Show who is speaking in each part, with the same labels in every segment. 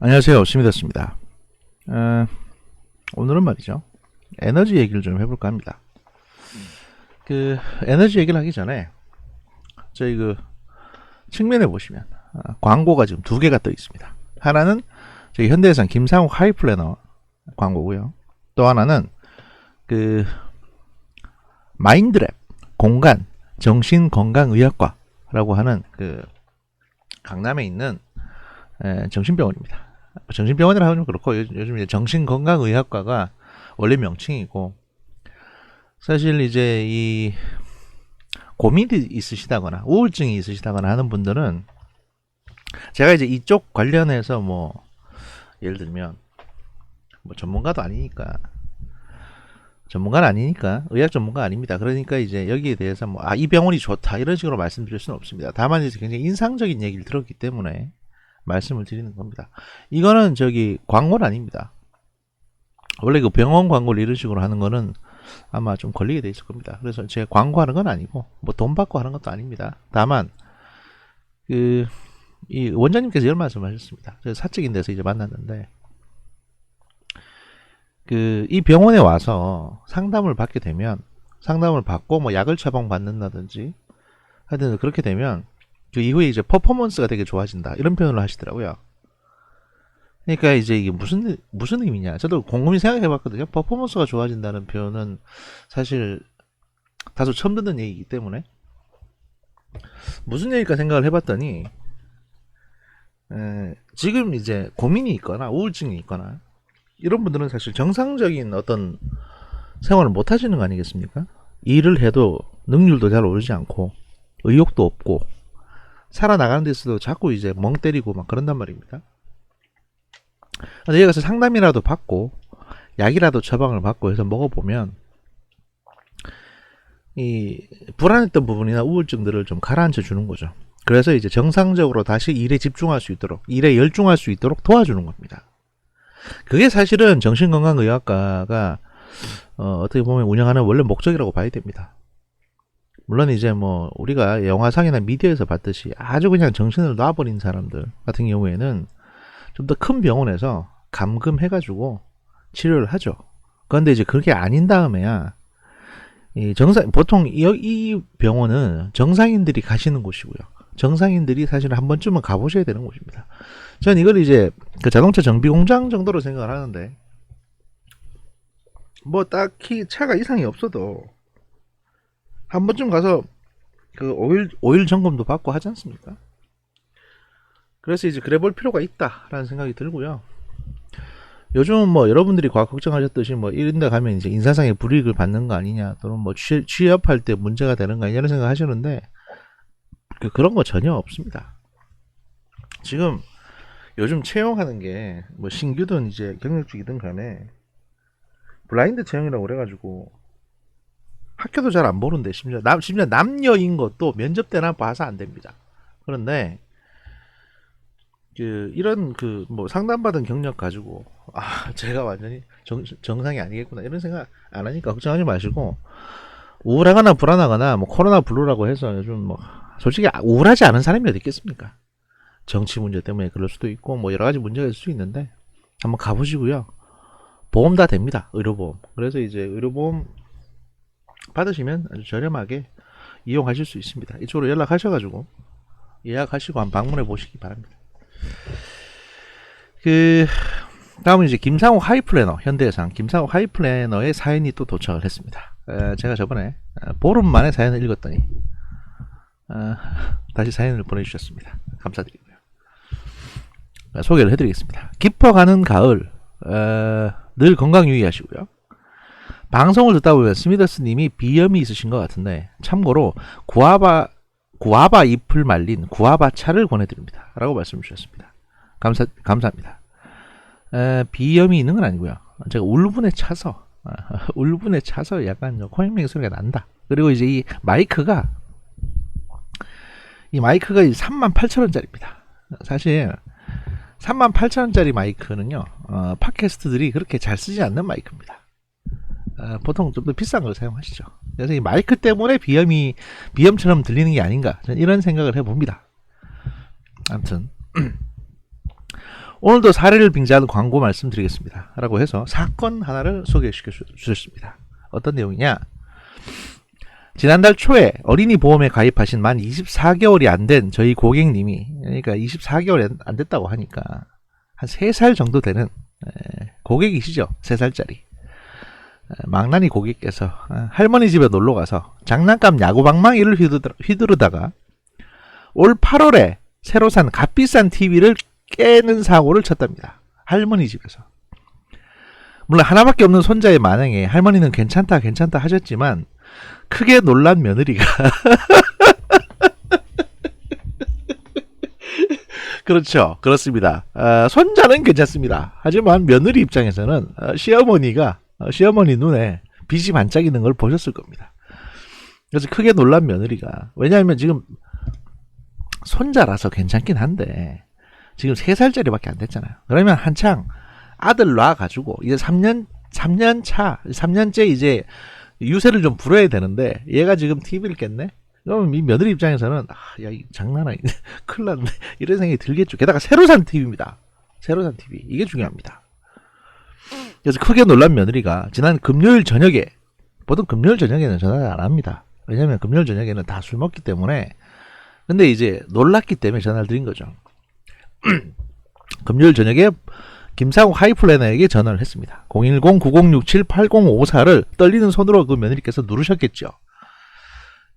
Speaker 1: 안녕하세요. 심이었습니다. 오늘은 말이죠. 에너지 얘기를 좀 해볼까 합니다. 에너지 얘기를 하기 전에 저희 측면에 보시면 광고가 지금 두 개가 떠 있습니다. 하나는 저희 현대해상 김상욱 하이플래너 광고고요. 또 하나는 마인드랩 공간 정신건강의학과라고 하는 강남에 있는 정신병원입니다. 정신병원이라 하면 그렇고 요즘 이제 정신건강의학과가 원래 명칭이고, 사실 이제 이 고민이 있으시다거나 우울증이 있으시다거나 하는 분들은 제가 이제 이쪽 관련해서 예를 들면 전문가는 아니니까 의학 전문가 아닙니다. 그러니까 이제 여기에 대해서 이 병원이 좋다 이런 식으로 말씀드릴 수는 없습니다. 다만 이제 굉장히 인상적인 얘기를 들었기 때문에 말씀을 드리는 겁니다. 이거는 광고는 아닙니다. 원래 병원 광고를 이런 식으로 하는 거는 아마 좀 걸리게 돼 있을 겁니다. 그래서 제가 광고하는 건 아니고 돈 받고 하는 것도 아닙니다. 다만 이 원장님께서 이런 말씀하셨습니다. 제가 사적인 데서 이제 만났는데 이 병원에 와서 상담을 받게 되면 상담을 받고 약을 처방받는다든지 하여튼 그렇게 되면 이후에 이제 퍼포먼스가 되게 좋아진다 이런 표현을 하시더라고요. 그러니까 이제 이게 무슨 의미냐, 저도 곰곰이 생각해 봤거든요. 퍼포먼스가 좋아진다는 표현은 사실 다소 처음 듣는 얘기이기 때문에 무슨 얘기일까 생각을 해봤더니 지금 이제 고민이 있거나 우울증이 있거나 이런 분들은 사실 정상적인 어떤 생활을 못 하시는 거 아니겠습니까? 일을 해도 능률도 잘 오르지 않고 의욕도 없고 살아나가는 데서도 자꾸 이제 멍 때리고 그런단 말입니다. 근데 여기 가서 상담이라도 받고 약이라도 처방을 받고 해서 먹어보면 이 불안했던 부분이나 우울증들을 좀 가라앉혀 주는 거죠. 그래서 이제 정상적으로 다시 일에 집중할 수 있도록, 일에 열중할 수 있도록 도와주는 겁니다. 그게 사실은 정신건강의학과가 어떻게 보면 운영하는 원래 목적이라고 봐야 됩니다. 물론 이제 우리가 영화상이나 미디어에서 봤듯이 아주 그냥 정신을 놔버린 사람들 같은 경우에는 좀 더 큰 병원에서 감금해가지고 치료를 하죠. 그런데 이제 그렇게 아닌 다음에야 보통 이 병원은 정상인들이 가시는 곳이고요. 정상인들이 사실 한 번쯤은 가보셔야 되는 곳입니다. 전 이걸 이제 자동차 정비 공장 정도로 생각을 하는데 딱히 차가 이상이 없어도 한 번쯤 가서 오일 점검도 받고 하지 않습니까? 그래서 이제 그래 볼 필요가 있다라는 생각이 들고요. 요즘 여러분들이 과거 걱정하셨듯이 이런 데 가면 이제 인사상의 불이익을 받는 거 아니냐, 또는 취업할 때 문제가 되는 거 아니냐 이런 생각 하시는데 그런 거 전혀 없습니다. 지금 요즘 채용하는 게 신규든 이제 경력직이든 간에 블라인드 채용이라고 그래가지고 학교도 잘 안 보는데 심지어 남녀인 것도 면접 때나 봐서 안 됩니다. 그런데 이런 상담받은 경력 가지고 제가 완전히 정상이 아니겠구나 이런 생각 안 하니까 걱정하지 마시고, 우울하거나 불안하거나 코로나 블루라고 해서 요즘 솔직히 우울하지 않은 사람이 어디 있겠습니까? 정치 문제 때문에 그럴 수도 있고 여러 가지 문제가 있을 수 있는데 한번 가보시고요. 보험 다 됩니다. 의료보험. 그래서 이제 의료보험 받으시면 아주 저렴하게 이용하실 수 있습니다. 이쪽으로 연락하셔가지고 예약하시고 한번 방문해 보시기 바랍니다. 다음은 이제 김상욱 하이플래너, 현대해상 김상욱 하이플래너의 사연이 또 도착을 했습니다. 제가 저번에 보름 만에 사연을 읽었더니 다시 사연을 보내주셨습니다. 감사드리고요. 소개를 해드리겠습니다. 깊어가는 가을, 늘 건강 유의하시고요. 방송을 듣다 보면 스미더스님이 비염이 있으신 것 같은데 참고로 구아바 잎을 말린 구아바 차를 권해드립니다 라고 말씀 주셨습니다. 감사합니다. 비염이 있는 건 아니고요. 제가 울분에 차서 약간 코맹맹 소리가 난다. 그리고 이제 이 마이크가 38,000원짜리입니다. 사실 38,000원짜리 마이크는요, 팟캐스트들이 그렇게 잘 쓰지 않는 마이크입니다. 보통 좀 더 비싼 걸 사용하시죠. 그래서 이 마이크 때문에 비염처럼 들리는 게 아닌가, 저는 이런 생각을 해봅니다. 아무튼 오늘도 사례를 빙자하는 광고 말씀드리겠습니다. 라고 해서 사건 하나를 소개시켜 주셨습니다. 어떤 내용이냐? 지난달 초에 어린이 보험에 가입하신 만 24개월이 안 된 저희 고객님이, 그러니까 24개월이 안 됐다고 하니까 한 3살 정도 되는 고객이시죠. 3살짜리. 망나니 고객께서 할머니 집에 놀러가서 장난감 야구방망이를 휘두르다가 올 8월에 새로 산 값비싼 TV를 깨는 사고를 쳤답니다. 할머니 집에서. 물론 하나밖에 없는 손자의 만행에 할머니는 괜찮다 하셨지만 크게 놀란 며느리가 그렇죠. 그렇습니다. 손자는 괜찮습니다. 하지만 며느리 입장에서는 시어머니 눈에 빛이 반짝이는 걸 보셨을 겁니다. 그래서 크게 놀란 며느리가, 왜냐하면 지금 손자라서 괜찮긴 한데 지금 3살짜리밖에 안 됐잖아요. 그러면 한창 아들 낳아가지고 이제 3년째 이제 유세를 좀 부려야 되는데 얘가 지금 TV를 깼네? 그러면 이 며느리 입장에서는 야, 이 장난 아니네. 큰일 났네. 이런 생각이 들겠죠. 게다가 새로 산 TV입니다. 새로 산 TV. 이게 중요합니다. 그래서 크게 놀란 며느리가 지난 금요일 저녁에, 보통 금요일 저녁에는 전화를 안 합니다. 왜냐면 금요일 저녁에는 다 술 먹기 때문에. 근데 이제 놀랐기 때문에 전화를 드린 거죠. 금요일 저녁에 김상욱 하이플래너에게 전화를 했습니다. 010-9067-8054를 떨리는 손으로 그 며느리께서 누르셨겠죠.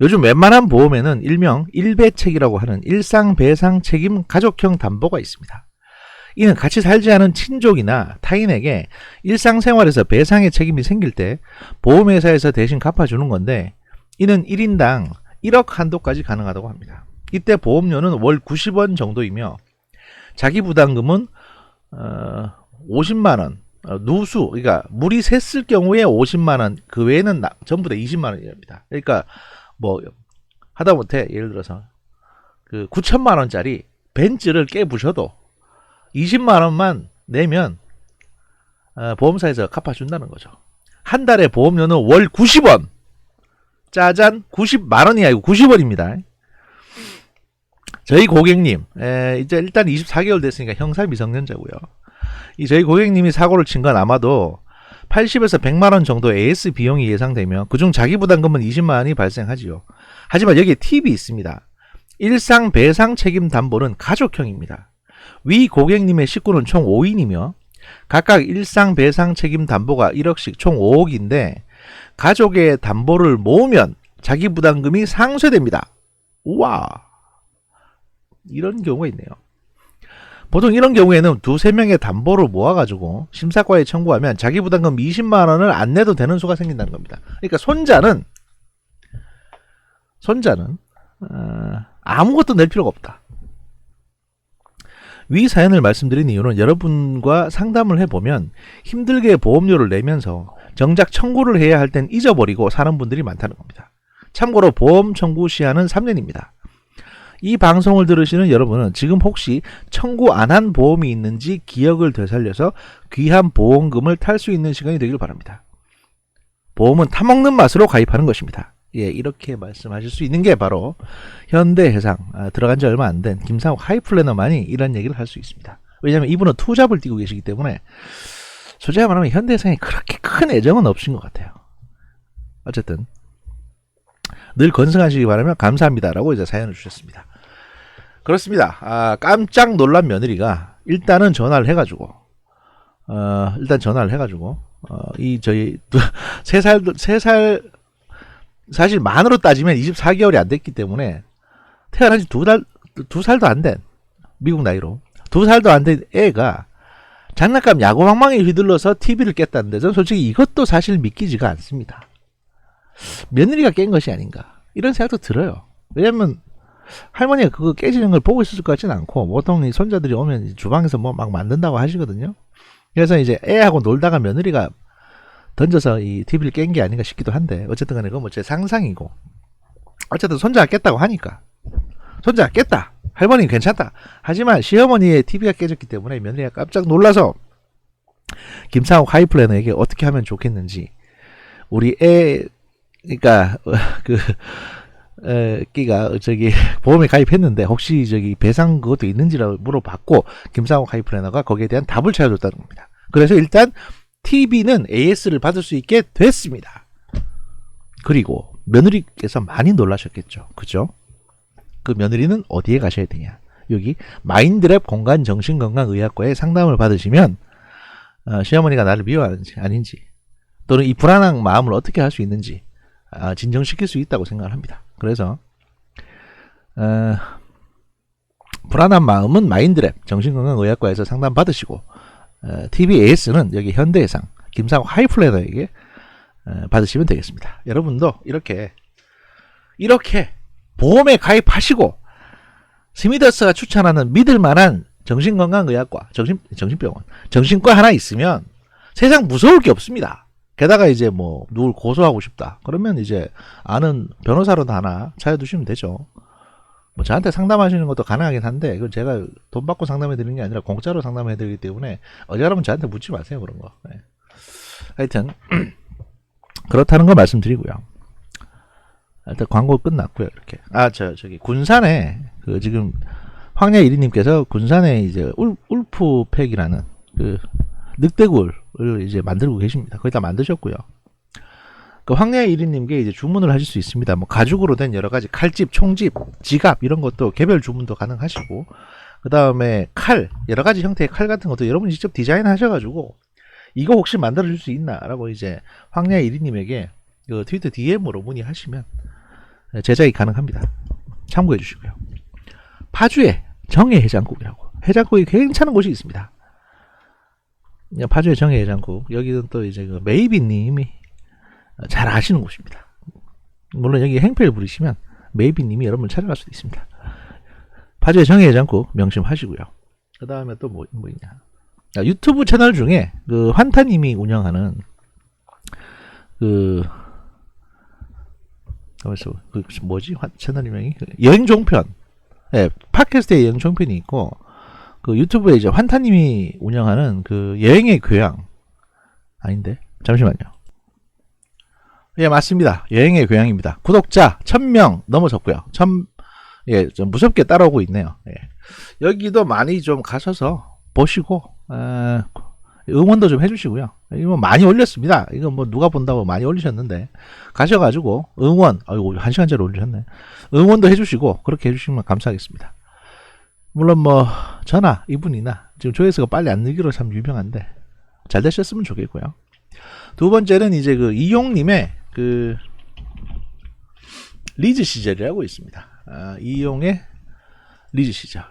Speaker 1: 요즘 웬만한 보험에는 일명 일배책이라고 하는 일상배상책임 가족형 담보가 있습니다. 이는 같이 살지 않은 친족이나 타인에게 일상생활에서 배상의 책임이 생길 때 보험회사에서 대신 갚아주는 건데, 이는 1인당 1억 한도까지 가능하다고 합니다. 이때 보험료는 월 90원 정도이며 자기 부담금은 50만원, 누수, 그러니까 물이 샜을 경우에 50만원, 그 외에는 전부 다 20만원입니다. 그러니까 뭐 하다못해 예를 들어서 그 9천만원짜리 벤츠를 깨부셔도 20만원만 내면 보험사에서 갚아준다는 거죠. 한 달에 보험료는 월 90원. 짜잔, 90만원이 아니고 90원입니다. 저희 고객님, 이제 일단 24개월 됐으니까 형사 미성년자고요. 이 저희 고객님이 사고를 친 건 아마도 80에서 100만원 정도 AS 비용이 예상되며 그중 자기 부담금은 20만원이 발생하지요. 하지만 여기에 팁이 있습니다. 일상 배상 책임 담보는 가족형입니다. 위 고객님의 식구는 총 5인이며 각각 일상 배상 책임 담보가 1억씩 총 5억인데 가족의 담보를 모으면 자기 부담금이 상쇄됩니다. 우와, 이런 경우가 있네요. 보통 이런 경우에는 2-3명의 담보를 모아가지고 심사과에 청구하면 자기 부담금 20만원을 안 내도 되는 수가 생긴다는 겁니다. 그러니까 손자는 아무것도 낼 필요가 없다. 위 사연을 말씀드린 이유는 여러분과 상담을 해보면 힘들게 보험료를 내면서 정작 청구를 해야 할 땐 잊어버리고 사는 분들이 많다는 겁니다. 참고로 보험 청구 시한은 3년입니다. 이 방송을 들으시는 여러분은 지금 혹시 청구 안 한 보험이 있는지 기억을 되살려서 귀한 보험금을 탈 수 있는 시간이 되길 바랍니다. 보험은 타먹는 맛으로 가입하는 것입니다. 예, 이렇게 말씀하실 수 있는 게 바로 현대해상 들어간 지 얼마 안 된 김상욱 하이플래너만이 이런 얘기를 할 수 있습니다. 왜냐하면 이분은 투잡을 뛰고 계시기 때문에 솔직히 말하면 현대해상에 그렇게 큰 애정은 없으신 것 같아요. 어쨌든 늘 건승하시기 바라며 감사합니다라고 이제 사연을 주셨습니다. 그렇습니다. 깜짝 놀란 며느리가 일단은 전화를 해가지고 이 저희 3살 사실 만으로 따지면 24개월이 안 됐기 때문에 태어난 지 2살도 안 된, 미국 나이로 2살도 안 된 애가 장난감 야구방망이 휘둘러서 TV를 깼다는데 저는 솔직히 이것도 사실 믿기지가 않습니다. 며느리가 깬 것이 아닌가 이런 생각도 들어요. 왜냐면 할머니가 그거 깨지는 걸 보고 있을 것 같지는 않고 보통 이 손자들이 오면 주방에서 뭐 막 만든다고 하시거든요. 그래서 이제 애하고 놀다가 며느리가 던져서 이 TV를 깬 게 아닌가 싶기도 한데 어쨌든 간에 그건 뭐 제 상상이고 어쨌든 손자가 깼다고 하니까 손자가 깼다, 할머니는 괜찮다. 하지만 시어머니의 TV가 깨졌기 때문에 며느리가 깜짝 놀라서 김상욱 하이플래너에게 어떻게 하면 좋겠는지 우리 애, 그러니까 끼가 저기 보험에 가입했는데 혹시 저기 배상 그것도 있는지라고 물어봤고 김상욱 하이플래너가 거기에 대한 답을 찾아줬다는 겁니다. 그래서 일단 TV는 AS를 받을 수 있게 됐습니다. 그리고 며느리께서 많이 놀라셨겠죠. 그죠? 그 며느리는 어디에 가셔야 되냐? 여기 마인드랩 공간정신건강의학과에 상담을 받으시면 시어머니가 나를 미워하는지 아닌지 또는 이 불안한 마음을 어떻게 할 수 있는지 진정시킬 수 있다고 생각을 합니다. 그래서 불안한 마음은 마인드랩 정신건강의학과에서 상담 받으시고 TBAS는 여기 현대해상 김상욱 하이플래너에게 받으시면 되겠습니다. 여러분도 이렇게 보험에 가입하시고 스미더스가 추천하는 믿을만한 정신건강의학과 정신병원 정신과 하나 있으면 세상 무서울 게 없습니다. 게다가 이제 뭐 누굴 고소하고 싶다 그러면 이제 아는 변호사로도 하나 차려두시면 되죠. 뭐 저한테 상담하시는 것도 가능하긴 한데 그건 제가 돈 받고 상담해 드리는 게 아니라 공짜로 상담해 드리기 때문에 어지간하면 저한테 묻지 마세요 그런 거. 네. 하여튼 그렇다는 거 말씀드리고요. 일단 광고 끝났고요. 이렇게 저기 군산에 그 지금 황야 1위님께서 군산에 이제 울프팩이라는 그 늑대굴을 이제 만들고 계십니다. 거기다 만드셨고요. 그 황야 1위님께 이제 주문을 하실 수 있습니다. 뭐 가죽으로 된 여러 가지 칼집, 총집, 지갑 이런 것도 개별 주문도 가능하시고 그 다음에 칼 여러 가지 형태의 칼 같은 것도 여러분이 직접 디자인하셔가지고 이거 혹시 만들어줄 수 있나라고 이제 황야 1위님에게 그 트위터 DM으로 문의하시면 제작이 가능합니다. 참고해 주시고요. 파주에 정해해장국이라고 해장국이 괜찮은 곳이 있습니다. 파주의 정해해장국 여기는 또 이제 그 메이비님이 잘 아시는 곳입니다. 물론 여기 행패를 부리시면 메이비님이 여러분을 찾아갈 수도 있습니다. 파주의 정해해장국 명심하시고요. 그 다음에 또 뭐 있냐? 유튜브 채널 중에 그 환타님이 운영하는 그 뭐지? 채널 이름이 여행 종편. 네, 팟캐스트에 여행 종편이 있고 그 유튜브에 이제 환타님이 운영하는 그 여행의 교양 아닌데 잠시만요. 예 맞습니다. 여행의 교양입니다. 구독자 1000명 넘어섰고요. 좀 무섭게 따라오고 있네요. 예. 여기도 많이 좀 가셔서 보시고 응원도 좀 해주시고요. 이거 많이 올렸습니다. 이거 뭐 누가 본다고 많이 올리셨는데 가셔가지고 응원, 아이고 1시간짜리 올리셨네. 응원도 해주시고 그렇게 해주시면 감사하겠습니다. 물론 뭐 저나 이분이나 지금 조회수가 빨리 안 늘기로 참 유명한데 잘 되셨으면 좋겠고요. 두 번째는 이제 그 이용님의 그 리즈 시절이라고 있습니다. 이용의 리즈 시절.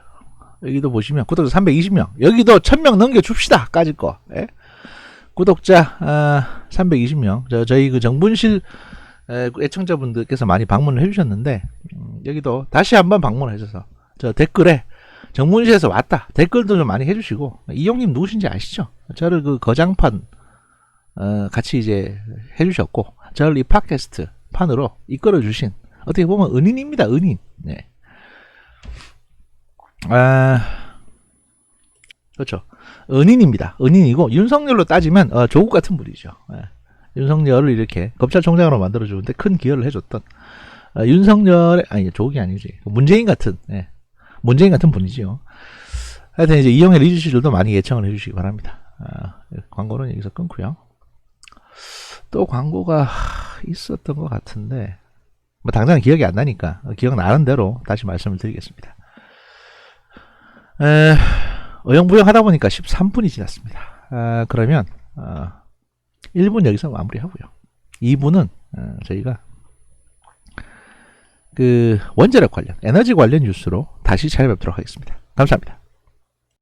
Speaker 1: 여기도 보시면 구독자 320명. 여기도 1000명 넘겨줍시다. 까짓 거. 예? 구독자 320명. 저희 그 정분실 애청자분들께서 많이 방문을 해주셨는데 여기도 다시 한번 방문하셔서 저 댓글에 정분실에서 왔다. 댓글도 좀 많이 해주시고 이용님 누구신지 아시죠? 저를 그 거장판 같이 이제 해주셨고 저를 이 팟캐스트 판으로 이끌어주신 어떻게 보면 은인입니다. 은인. 네. 그렇죠. 은인입니다. 은인이고 윤석열로 따지면 조국 같은 분이죠. 예. 윤석열을 이렇게 검찰총장으로 만들어주는데 큰 기여를 해줬던 윤석열의 아니 조국이 아니지 문재인 같은 문재인 같은 분이지요. 하여튼 이제 이용의 리즈 시절도 많이 예청을 해주시기 바랍니다. 광고는 여기서 끊고요. 또 광고가 있었던 것 같은데 뭐 당장 기억이 안 나니까 기억나는 대로 다시 말씀을 드리겠습니다. 어영부영 하다 보니까 13분이 지났습니다. 그러면 1분 여기서 마무리하고요. 2분은 저희가 그 원자력 관련 에너지 관련 뉴스로 다시 찾아뵙도록 하겠습니다. 감사합니다.